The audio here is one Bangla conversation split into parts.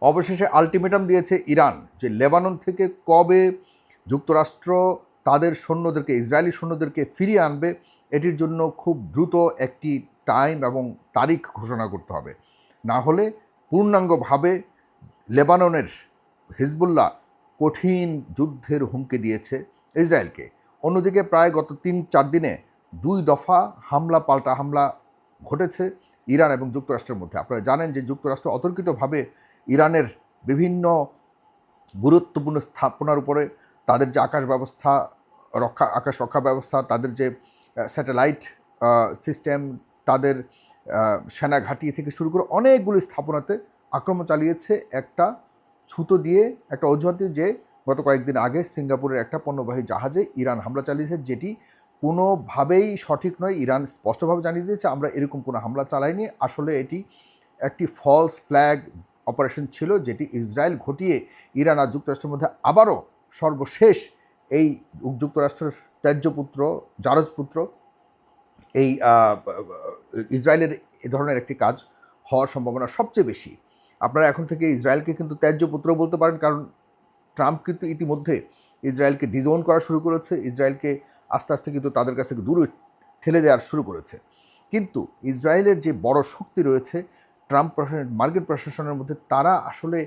অবশেষে আলটিমেটাম দিয়েছে ইরান যে লেবানন থেকে কবে যুক্তরাষ্ট্র তাদের সৈন্যদেরকে, ইসরায়েলি সৈন্যদেরকে ফিরিয়ে আনবে, এটির জন্য খুব দ্রুত একটি টাইম এবং তারিখ ঘোষণা করতে হবে। না হলে পূর্ণাঙ্গভাবে লেবাননের হিজবুল্লাহ কঠিন যুদ্ধের হুমকি দিয়েছে ইসরায়েলকে। অন্যদিকে প্রায় গত ৩-৪ দিনে 2 দফা হামলা পাল্টা হামলা ঘটেছে ইরান এবং যুক্তরাষ্ট্রের মধ্যে। আপনারা জানেন যে যুক্তরাষ্ট্র অতর্কিতভাবে ইরানের বিভিন্ন গুরুত্বপূর্ণ স্থাপনার উপরে তাদের যে আকাশ রক্ষা ব্যবস্থা, তাদের যে স্যাটেলাইট সিস্টেম, তাদের সেনা ঘাঁটি থেকে শুরু করে অনেকগুলি স্থাপনাতে আক্রমণ চালিয়েছে একটা ছুতো দিয়ে, একটা অজুহাত দিয়ে, যে গত কয়েকদিন আগে সিঙ্গাপুরের একটা পণ্যবাহী জাহাজে ইরান হামলা চালিয়েছে, যেটি কোনোভাবেই সঠিক নয়। ইরান স্পষ্টভাবে জানিয়ে দিয়েছে, আমরা এরকম কোনো হামলা চালাইনি। আসলে এটি একটি ফলস ফ্ল্যাগ অপারেশন ছিল, যেটি ইসরায়েল ঘটিয়ে ইরান আর যুক্তরাষ্ট্রের মধ্যে আবারও সর্বশেষ এই যুক্তরাষ্ট্রের ত্যায্যপুত্র, জারজপুত্র এই ইসরায়েলের এ ধরনের একটি কাজ হওয়ার সম্ভাবনা সবচেয়ে বেশি। আপনারা এখন থেকে ইসরায়েলকে কিন্তু ত্যায্যপুত্র বলতে পারেন, কারণ ট্রাম্প কিন্তু ইতিমধ্যে ইসরায়েলকে ডিজোন করা শুরু করেছে, ইসরায়েলকে আস্তে আস্তে কিন্তু তাদের কাছ থেকে দূরে ঠেলে দেওয়ার শুরু করেছে। কিন্তু ইসরায়েলের যে বড় শক্তি রয়েছে ট্রাম্প প্রশাসন, মার্কিন প্রশাসনের মধ্যে, তারা আসলে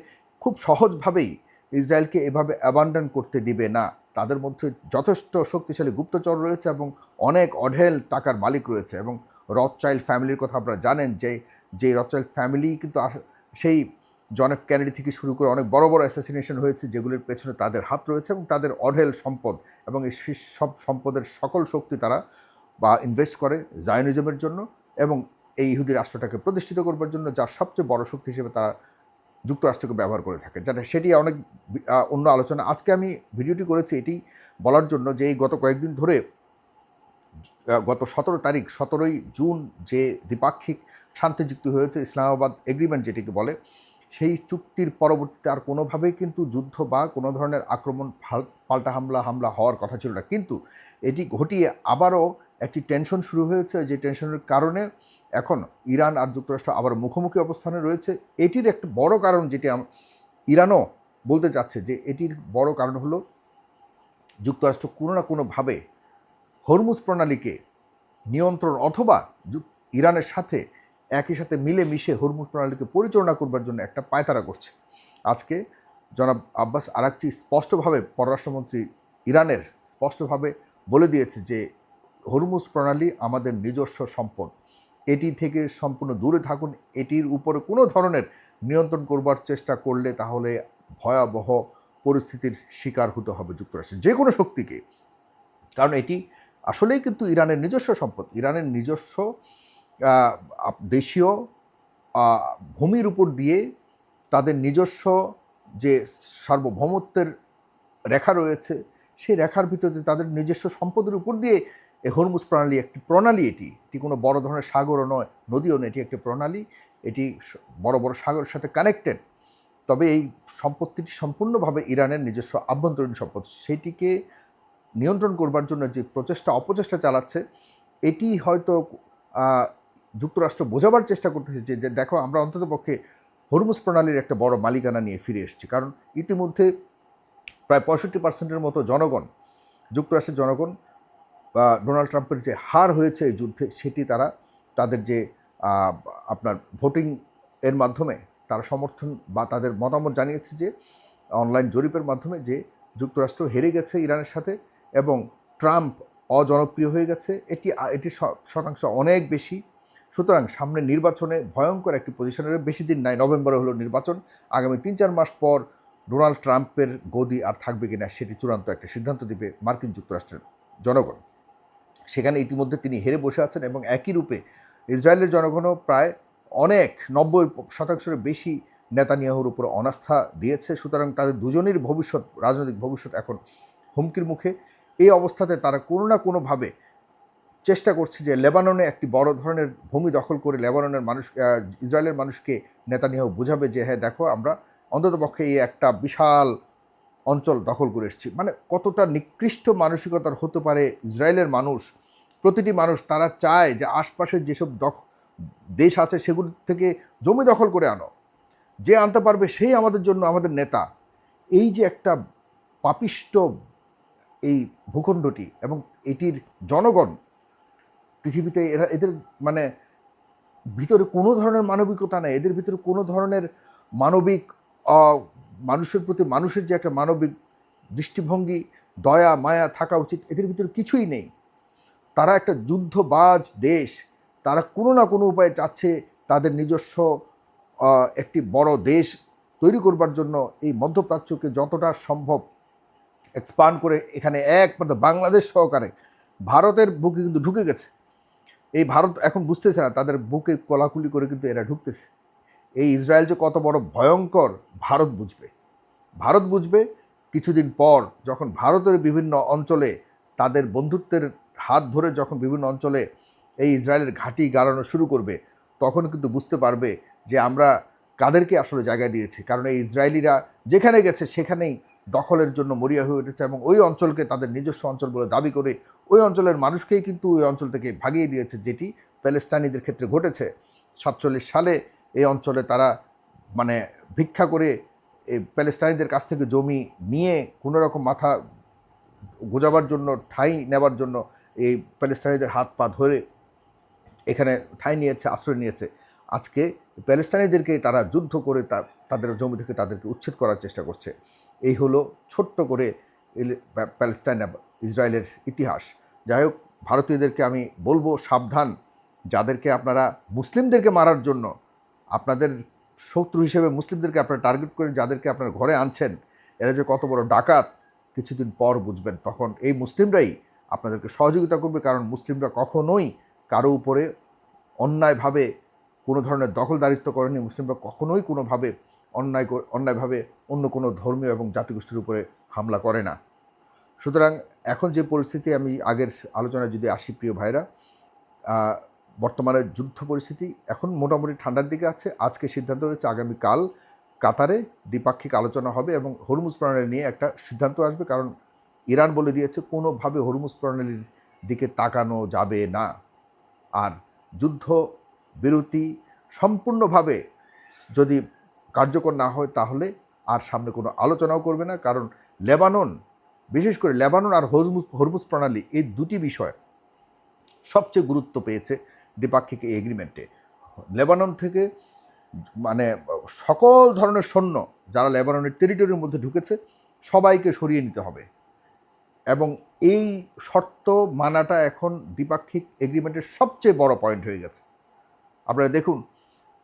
খুব সহজভাবেই ইসরায়েলকে এভাবে অ্যাবান্ডন করতে দিবে না। তাদের মধ্যে যথেষ্ট শক্তিশালী গুপ্তচর রয়েছে এবং অনেক অঢেল টাকার মালিক রয়েছে। এবং রথচাইল্ড ফ্যামিলির কথা আপনারা জানেন, যে রথচাইল্ড ফ্যামিলি কিন্তু সেই জন এফ কেনেডি থেকে শুরু করে অনেক বড় বড় অ্যাসাসিনেশন হয়েছে, যেগুলির পেছনে তাদের হাত রয়েছে এবং তাদের অঢেল সম্পদ, এবং এই সব সম্পদের সকল শক্তি তারা ইনভেস্ট করে জায়নিজমের জন্য এবং এই ইহুদি রাষ্ট্রটাকে প্রতিষ্ঠিত করবার জন্য, যার সবচেয়ে বড় শক্তি হিসেবে তারা যুক্তরাষ্ট্রকে ব্যবহার করে থাকে। যাতে সেটি অনেক অন্য আলোচনা। আজকে আমি ভিডিওটি করেছি এটি বলার জন্য যে এই গত কয়েকদিন ধরে, গত 17ই জুন যে দ্বিপাক্ষিক শান্তি চুক্তি হয়েছে, ইসলামাবাদ এগ্রিমেন্ট যেটিকে বলে, সেই চুক্তির পরবর্তীতে আর কোনোভাবেই কিন্তু যুদ্ধ বা কোনো ধরনের আক্রমণ, পাল্টা হামলা হওয়ার কথা ছিল না। কিন্তু এটি ঘটিয়ে আবারও একটি টেনশন শুরু হয়েছে, যে টেনশনের কারণে এখন ইরান আর যুক্তরাষ্ট্র আবার মুখোমুখি অবস্থানে রয়েছে। এটির একটা বড় কারণ, যেটি ইরানও বলতে চাচ্ছে, যে এটির বড় কারণ হলো যুক্তরাষ্ট্র কোনো না কোনোভাবে হরমুজ প্রণালীকে নিয়ন্ত্রণ অথবা ইরানের সাথে একই সাথে মিলেমিশে হরমুজ প্রণালীকে পরিচালনা করবার জন্য একটা পায়তারা করছে। আজকে জনাব আব্বাস আরাকচি স্পষ্টভাবে, পররাষ্ট্রমন্ত্রী ইরানের, স্পষ্টভাবে বলে দিয়েছে যে হরমুজ প্রণালী আমাদের নিজস্ব সম্পদ, এটি থেকে সম্পূর্ণ দূরে থাকুন। এটির উপরে কোনো ধরনের নিয়ন্ত্রণ করবার চেষ্টা করলে তাহলে ভয়াবহ পরিস্থিতির শিকার হতে হবে যুক্তরাষ্ট্রের যে কোনো শক্তিকে। কারণ এটি আসলেই কিন্তু ইরানের নিজস্ব সম্পদ, ইরানের নিজস্ব দেশীয় ভূমির উপর দিয়ে তাদের নিজস্ব যে সার্বভৌমত্বের রেখা রয়েছে, সেই রেখার ভিতরে তাদের নিজস্ব সম্পদের উপর দিয়ে এই হরমুজ প্রণালী একটি প্রণালী। এটি কোনো বড় ধরনের সাগরও নয়, নদীও নয়, এটি একটি প্রণালী। এটি বড় বড় সাগরের সাথে কানেক্টেড। তবে এই সম্পত্তিটি সম্পূর্ণভাবে ইরানের নিজস্ব আভ্যন্তরীণ সম্পদ। সেটিকে নিয়ন্ত্রণ করবার জন্য যে অপচেষ্টা চালাচ্ছে, এটি হয়তো যুক্তরাষ্ট্র বোঝাবার চেষ্টা করতেছে যে দেখো, আমরা অন্ততপক্ষে হরমুজ প্রণালীর একটা বড় মালিকানা নিয়ে ফিরে এসেছি। কারণ ইতিমধ্যে প্রায় 65% মতো জনগণ, যুক্তরাষ্ট্রের জনগণ, ডোনাল্ড ট্রাম্পের যে হার হয়েছে এই যুদ্ধে, সেটি তারা তাদের যে আপনার ভোটিং এর মাধ্যমে তারা সমর্থন বা তাদের মতামত জানিয়েছে, যে অনলাইন জরিপের মাধ্যমে, যে যুক্তরাষ্ট্র হেরে গেছে ইরানের সাথে এবং ট্রাম্প অজনপ্রিয় হয়ে গেছে। এটি শতাংশ অনেক বেশি। সুতরাং সামনে নির্বাচনে ভয়ঙ্কর একটি পজিশনের, বেশি দিন নাই, নভেম্বরে হলো নির্বাচন। আগামী 3-4 মাস পর ডোনাল্ড ট্রাম্পের গদি আর থাকবে কিনা সেটি চূড়ান্ত একটা সিদ্ধান্ত দিবে মার্কিন যুক্তরাষ্ট্রের জনগণ। সেখানে ইতিমধ্যে তিনি হেরে বসে আছেন এবং একই রূপে ইসরায়েলের জনগণও প্রায় 90% বেশি নেতানিয়াহুর উপর অনাস্থা দিয়েছে। সুতরাং তাদের দুজনেরই রাজনৈতিক ভবিষ্যৎ এখন হুমকির মুখে। এই অবস্থাতে তারা কোনো না কোনোভাবে চেষ্টা করছে যে লেবাননে একটি বড় ধরনের ভূমি দখল করে ইসরায়েলের মানুষকে নেতানিয়াহু বোঝাবে যে হ্যাঁ দেখো, আমরা অন্ততপক্ষে এই একটা বিশাল অঞ্চল দখল করে এসেছি। মানে কতটা নিকৃষ্ট মানসিকতার হতে পারে ইসরায়েলের মানুষ। প্রতিটি মানুষ তারা চায় যে আশপাশের যেসব দেশ আছে সেগুলি থেকে জমি দখল করে আনো। যে আনতে পারবে সেই আমাদের জন্য আমাদের নেতা। এই যে একটা পাপিষ্ট এই ভূখণ্ডটি এবং এটির জনগণ, পৃথিবীতে এদের মানে ভিতরে কোনো ধরনের মানবিকতা নেই, এদের ভিতরে কোনো ধরনের মানবিক মানুষের প্রতি মানুষের যে একটা মানবিক দৃষ্টিভঙ্গি, দয়া মায়া থাকা উচিত, এদের ভিতরে কিছুই নেই। তারা একটা যুদ্ধবাজ দেশ, তারা কোনো না কোনো উপায়ে চাচ্ছে তাদের নিজস্ব একটি বড় দেশ তৈরি করবার জন্য এই মধ্যপ্রাচ্যকে যতটা সম্ভব এক্সপান্ড করে এখানে একমাত্র বাংলাদেশ সহকারে ভারতের বুকে কিন্তু ঢুকে গেছে। এই ভারত এখন বুঝতেছে না, তাদের বুকে কলাকুলি করে কিন্তু এরা ঢুকতেছে। এই ইসরায়েল যে কত বড় ভয়ঙ্কর ভারত বুঝবে। ভারত বুঝবে কিছুদিন পর, যখন ভারতের বিভিন্ন অঞ্চলে তাদের বন্ধুত্বের হাত ধরে যখন বিভিন্ন অঞ্চলে এই ইসরায়েলের ঘাঁটি গাড়ানো শুরু করবে, তখন কিন্তু বুঝতে পারবে যে আমরা কাদেরকে আসলে জায়গা দিয়েছি। কারণ এই ইসরায়েলিরা যেখানে গেছে সেখানেই দখলের জন্য মরিয়া হয়ে উঠেছে এবং ওই অঞ্চলকে তাদের নিজস্ব অঞ্চল বলে দাবি করে ওই অঞ্চলের মানুষকেই কিন্তু ওই অঞ্চল থেকে ভাগিয়ে দিয়েছে, যেটি প্যালেস্তানিদের ক্ষেত্রে ঘটেছে। 47 সালে এই অঞ্চলে তারা মানে ভিক্ষা করে এই প্যালেস্তানিদের কাছ থেকে জমি নিয়ে কোনো রকম মাথা গোজাবার জন্য, ঠাঁই নেবার জন্য এই প্যালেস্তানিদের হাত পা ধরে এখানে ঠাঁই নিয়েছে, আশ্রয় নিয়েছে। আজকে প্যালেস্তানিদেরকে তারা যুদ্ধ করে তাদের জমি থেকে তাদেরকে উচ্ছেদ করার চেষ্টা করছে। এই হলো ছোট্ট করে প্যালেস্টাইন ইসরায়েলের ইতিহাস। যাই হোক, ভারতীয়দেরকে আমি বলবো সাবধান, যাদেরকে আপনারা মুসলিমদেরকে মারার জন্য আপনাদের শত্রু হিসেবে মুসলিমদেরকে আপনারা টার্গেট করে যাদেরকে আপনার ঘরে আনছেন, এরা যে কত বড় ডাকাত কিছুদিন পর বুঝবেন। তখন এই মুসলিমরাই আপনাদেরকে সহযোগিতা করবে, কারণ মুসলিমরা কখনোই কারো উপরে অন্যায়ভাবে কোনো ধরনের দখলদারিত্ব করেনি। মুসলিমরা কখনোই কোনোভাবে অন্যায়ভাবে অন্য কোনো ধর্মীয় এবং জাতিগোষ্ঠীর উপরে হামলা করে না। সুতরাং এখন যে পরিস্থিতি, আমি আগের আলোচনায় যদি আসি প্রিয় ভাইরা, বর্তমানের যুদ্ধ পরিস্থিতি এখন মোটামুটি ঠান্ডার দিকে আছে। আজকে সিদ্ধান্ত হয়েছে আগামীকাল কাতারে দ্বিপাক্ষিক আলোচনা হবে এবং হরমুজ প্রণালী নিয়ে একটা সিদ্ধান্ত আসবে। কারণ ইরান বলে দিয়েছে কোনোভাবে হরমুজ প্রণালীর দিকে তাকানো যাবে না। আর যুদ্ধ বিরতি সম্পূর্ণভাবে যদি কার্যকর না হয় তাহলে আর সামনে কোনো আলোচনাও করবে না। কারণ লেবানন, বিশেষ করে লেবানন আর হরমুজ প্রণালী, এই দুটি বিষয় সবচেয়ে গুরুত্ব পেয়েছে দ্বিপাক্ষিক এই এগ্রিমেন্টে। লেবানন থেকে মানে সকল ধরনের সৈন্য যারা লেবাননের টেরিটরির মধ্যে ঢুকেছে সবাইকে সরিয়ে নিতে হবে এবং এই শর্ত মানাটা এখন দ্বিপাক্ষিক এগ্রিমেন্টের সবচেয়ে বড় পয়েন্ট হয়ে গেছে। আপনারা দেখুন,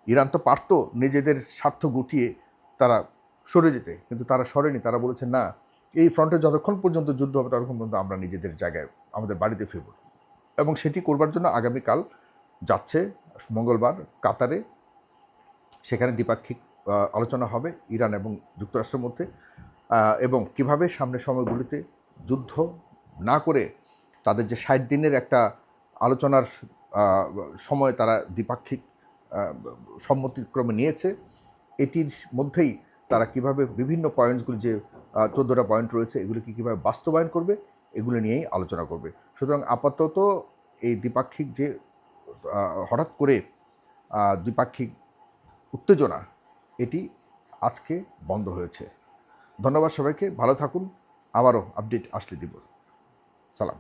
ইরান তো পারত নিজেদের স্বার্থ গুটিয়ে তারা সরে যেতে, কিন্তু তারা সরেনি। তারা বলেছে না, এই ফ্রন্টে যতক্ষণ পর্যন্ত যুদ্ধ হবে ততক্ষণ পর্যন্ত আমরা নিজেদের জায়গায় আমাদের বাড়িতে ফিরব। এবং সেটি করবার জন্য আগামীকাল যাচ্ছে মঙ্গলবার কাতারে, সেখানে দ্বিপাক্ষিক আলোচনা হবে ইরান এবং যুক্তরাষ্ট্রের মধ্যে, এবং কিভাবে সামনের সময়গুলিতে যুদ্ধ না করে তাদের যে 60 দিনের একটা আলোচনার সময় তারা দ্বিপাক্ষিক সম্মতিক্রমে নিয়েছে, এটির মধ্যেই তারা কিভাবে বিভিন্ন পয়েন্টসগুলি, যে 14টা পয়েন্ট রয়েছে, এগুলিকে কীভাবে বাস্তবায়ন করবে এগুলো নিয়েই আলোচনা করবে। সুতরাং আপাতত এই দ্বিপাক্ষিক যে হঠাৎ করে দ্বিপাক্ষিক উত্তেজনা, এটি আজকে বন্ধ হয়েছে। ধন্যবাদ সবাইকে, ভালো থাকুন, আবারও আপডেট আসলে দিব। সালাম।